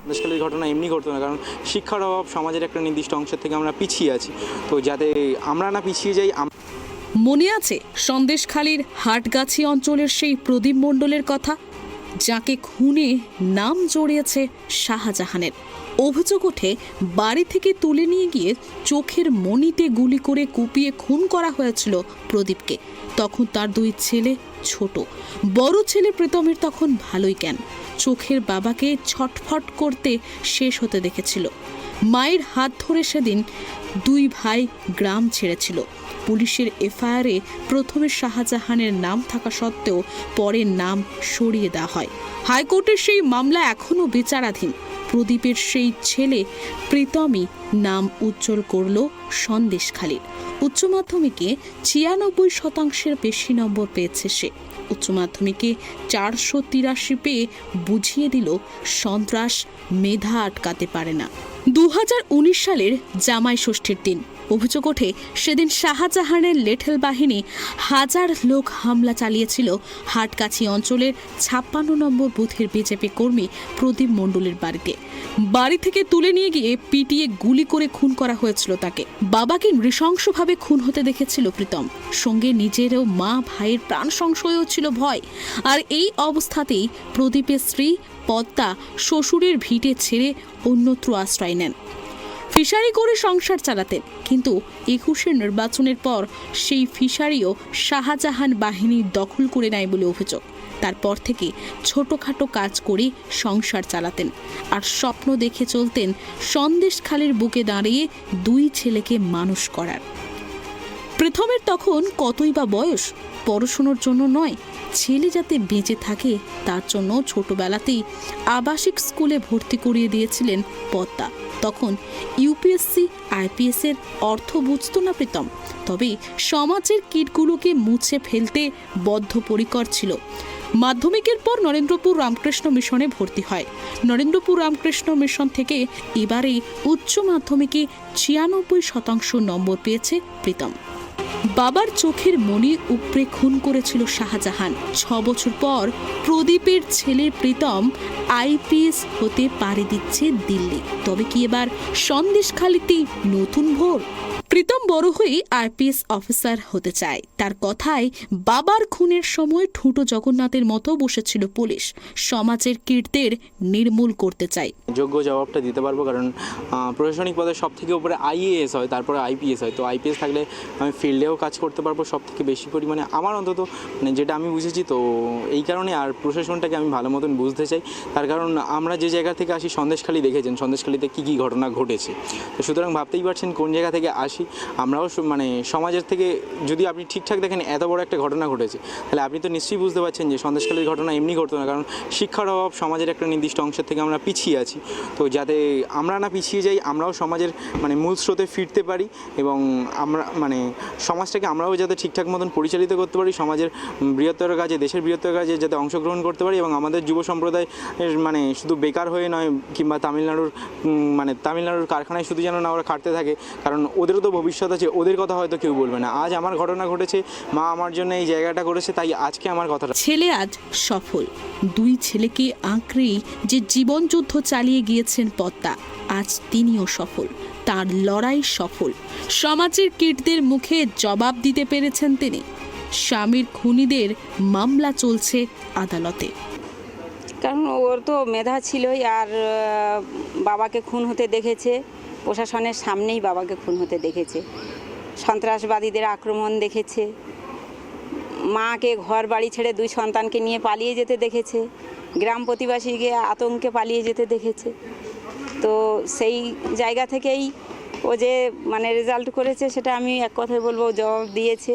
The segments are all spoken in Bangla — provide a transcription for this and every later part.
সন্দেশখালীর ঘটনা এমনি ঘটতো না, কারণ শিক্ষার অভাব সমাজের একটা নির্দিষ্ট অংশের থেকে আমরা পিছিয়ে আছি। তো যাতে আমরা না পিছিয়ে যাই। মনে আছে সন্দেশখালীর হাটগাছি অঞ্চলের সেই প্রদীপ মণ্ডলের কথা, যাকে খুনে নাম জড়িয়েছে শাহজাহানের। অভিযোগ ওঠে বাড়ি থেকে তুলে নিয়ে গিয়ে চোখের মণিতে গুলি করে কুপিয়ে খুন করা হয়েছিল প্রদীপকে। তখন তার দুই ছেলে ছোট। বড় ছেলে প্রীতমের তখন ভালোই জ্ঞান, চোখের বাবাকে ছটফট করতে শেষ হতে দেখেছিল। মায়ের হাত ধরে সেদিন দুই ভাই গ্রাম ছেড়েছিল। পুলিশের এফআইআরে প্রথমে শাহজাহানের নাম থাকা সত্ত্বেও পরে নাম সরিয়ে দেওয়া হয়। হাইকোর্টের সেই মামলা এখনও বিচারাধীন। প্রদীপের সেই ছেলে প্রীতমই নাম উজ্জ্বল করল সন্দেশখালীর। উচ্চ মাধ্যমিকে ৯৬% বেশি নম্বর পেয়েছে সে। উচ্চ মাধ্যমিকে ৪৮৩ পেয়ে বুঝিয়ে দিল সন্ত্রাস মেধা আটকাতে পারে না। ২০১৯ সালের জামাই ষষ্ঠীর দিন অভিযোগ ওঠে সেদিন শাহজাহানের লেঠেল বাহিনী হাজার লোক হামলা চালিয়েছিল হাটগাছি অঞ্চলের ৫৬ নম্বর বুথের বিজেপি কর্মী প্রদীপ মণ্ডলের বাড়িতে। বাড়ি থেকে তুলে নিয়ে গিয়ে পিটিয়ে গুলি করে খুন করা হয়েছিল তাকে। বাবাকে নৃশংসভাবে খুন হতে দেখেছিল প্রীতম, সঙ্গে নিজেরও মা ভাইয়ের প্রাণ সংশয়ও ছিল ভয়। আর এই অবস্থাতেই প্রদীপের স্ত্রী পদ্মা শ্বশুরের ভিটে ছেড়ে অন্যত্র আশ্রয় নেন। ফিশারি করে সংসার চালাতেন, কিন্তু ২১-এর নির্বাচনের পর সেই ফিশারিও শাহজাহান বাহিনী দখল করে নেয় বলে অভিযোগ। তারপর থেকে ছোটখাটো কাজ করে সংসার চালাতেন আর স্বপ্ন দেখে চলতেন সন্দেশখালীর বুকে দাঁড়িয়ে দুই ছেলেকে মানুষ করার। প্রথমের তখন কতই বা বয়স, পড়াশোনার জন্য নয়, ছেলে যাতে বেঁচে থাকে তার জন্য ছোটবেলাতেই আবাসিক স্কুলে ভর্তি করিয়ে দিয়েছিলেন পদ্মা। তখন ইউপিএসসি আইপিএস এর অর্থ বুঝতো না প্রীতম, তবে সমাজের কীটগুলোকে মুছে ফেলতে বদ্ধপরিকর ছিল। মাধ্যমিকের পর নরেন্দ্রপুর রামকৃষ্ণ মিশনে ভর্তি হয়। নরেন্দ্রপুর রামকৃষ্ণ মিশন থেকে এবারে উচ্চ মাধ্যমিকে ৯৬% নম্বর পেয়েছে প্রীতম। বাবার চোখের মণি উপড়ে খুন করেছিল শাহজাহান। ৬ বছর পর প্রদীপের ছেলে প্রীতম আইপিএস হতে পাড়ি দিচ্ছে দিল্লি। তবে কি এবার সন্দেশখালীতেই নতুন ভোর? প্রীতম বড় হয়ে আইপিএস অফিসার হতে চায়। তার কথায় বাবার খুনের সময় ঠুঁটো জগন্নাথের মতো বসেছিল পুলিশ। সমাজের কীর্তির নির্মূল করতে চায়। যোগ্য জবাবটা দিতে পারবো, কারণ প্রশাসনিক পদে সব থেকে উপরে আইএএস হয়, তারপরে আইপিএস হয়। তো আইপিএস থাকলে আমি ফিল্ডেও কাজ করতে পারবো সব থেকে বেশি পরিমাণে, আমার অন্তত মানে যেটা আমি বুঝেছি। তো এই কারণে আর প্রশাসনটাকে আমি ভালো মতন বুঝতে চাই। তার কারণ আমরা যে জায়গা থেকে আসি, সন্দেশখালী দেখেছেন সন্দেশখালীতে কী কী ঘটনা ঘটেছে। তো সুতরাং ভাবতেই পারছেন কোন জায়গা থেকে আসি। আমরাও মানে সমাজের থেকে যদি আপনি ঠিকঠাক দেখেন এত বড় একটা ঘটনা ঘটেছে, তাহলে আপনি তো নিশ্চয়ই বুঝতে পারছেন যে সন্দেশখালীর ঘটনা এমনি ঘটতো না, কারণ শিক্ষার অভাব সমাজের একটা নির্দিষ্ট অংশের থেকে আমরা পিছিয়ে আছি। তো যাতে আমরা না পিছিয়ে যাই, আমরাও সমাজের মানে মূল স্রোতে ফিরতে পারি এবং আমরা মানে সমাজটাকে আমরাও যাতে ঠিকঠাক মতন পরিচালিত করতে পারি, সমাজের বৃহত্তর কাজে, দেশের বৃহত্তর কাজে যাতে অংশগ্রহণ করতে পারি এবং আমাদের যুব সম্প্রদায় মানে শুধু বেকার হয়ে নয়, কিংবা তামিলনাড়ুর কারখানায় শুধু যেন না ওরা খাটতে থাকে, কারণ ওদেরও তো ভবিষ্যৎ আছে। ওদের কথা হয়তো কেউ বলবে না। আজ আমার ঘটনা ঘটেছে, মা আমার জন্য এই জায়গাটা করেছে, তাই আজকে আমার কথাটা। ছেলে আজ সফল। দুই ছেলেকে আঁকড়েই যে জীবন যুদ্ধ চালিয়ে গিয়েছেন পদ্মা, আজ তিনিও সফল। তার লড়াই সফল। সমাজের কীটদের মুখে জবাব দিতে পেরেছেন তিনি। স্বামীর খুনিদের মামলা চলছে আদালতে। কারণ ওর তো মেধা ছিলই, আর বাবাকে খুন হতে দেখেছে, প্রশাসনের সামনেই বাবাকে খুন হতে দেখেছে, সন্ত্রাসবাদীদের আক্রমণ দেখেছে, মাকে ঘর বাড়ি ছেড়ে দুই সন্তানকে নিয়ে পালিয়ে যেতে দেখেছে, গ্রাম প্রতিবাসীকে আতঙ্কে পালিয়ে যেতে দেখেছে। তো সেই জায়গা থেকেই ও যে মানে রেজাল্ট করেছে, সেটা আমি এক কথায় বলবো, জবাব দিয়েছে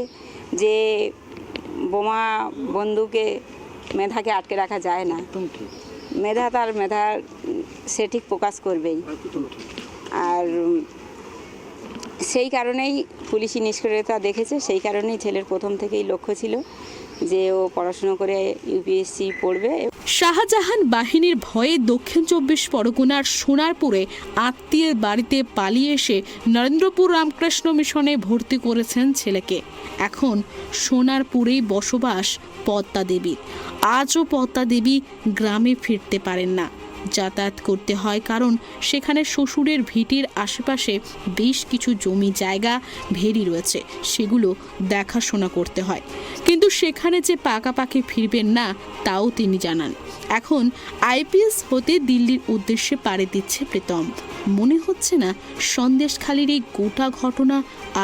যে বোমা বন্দুকে মেধাকে আটকে রাখা যায় না। মেধা তার মেধা সে ঠিক প্রকাশ করবেই। আর সেই কারণেই পুলিশি নিষ্ক্রিয়তা দেখেছে। সেই কারণেই ছেলের প্রথম থেকেই লক্ষ্য ছিল যে ও পড়াশুনো করে ইউপিএসসি পড়বে। শাহজাহান বাহিনীর ভয়ে দক্ষিণ ২৪ পরগনার সোনারপুরে আত্মীয়ের বাড়িতে পালিয়ে এসে নরেন্দ্রপুর রামকৃষ্ণ মিশনে ভর্তি করেছেন ছেলেকে। এখন সোনারপুরেই বসবাস পদ্মা দেবীর। আজও পদ্মা দেবী গ্রামে ফিরতে পারেন না। যাতায়াত করতে হয়, কারণ সেখানে শ্বশুরের ভিটির আশেপাশে বেশ কিছু জমি জায়গা ভেরি রয়েছে, সেগুলো দেখাশোনা করতে হয়। কিন্তু সেখানে যে পাকাপাকি ফিরবেন না তাও তিনি জানান। এখন আইপিএস হতে দিল্লির উদ্দেশ্যে পাড়ি দিচ্ছে প্রীতম। মনে হচ্ছে না সন্দেশখালির এই গোটা ঘটনা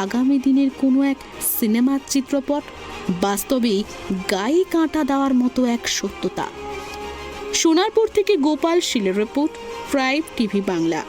আগামী দিনের কোনো এক সিনেমার চিত্রপট, বাস্তবেই গায়ে কাঁটা দেওয়ার মতো এক সত্যতা। সোনারপুর থেকে গোপাল শীলের রিপোর্ট, ট্রাইব টিভি বাংলা।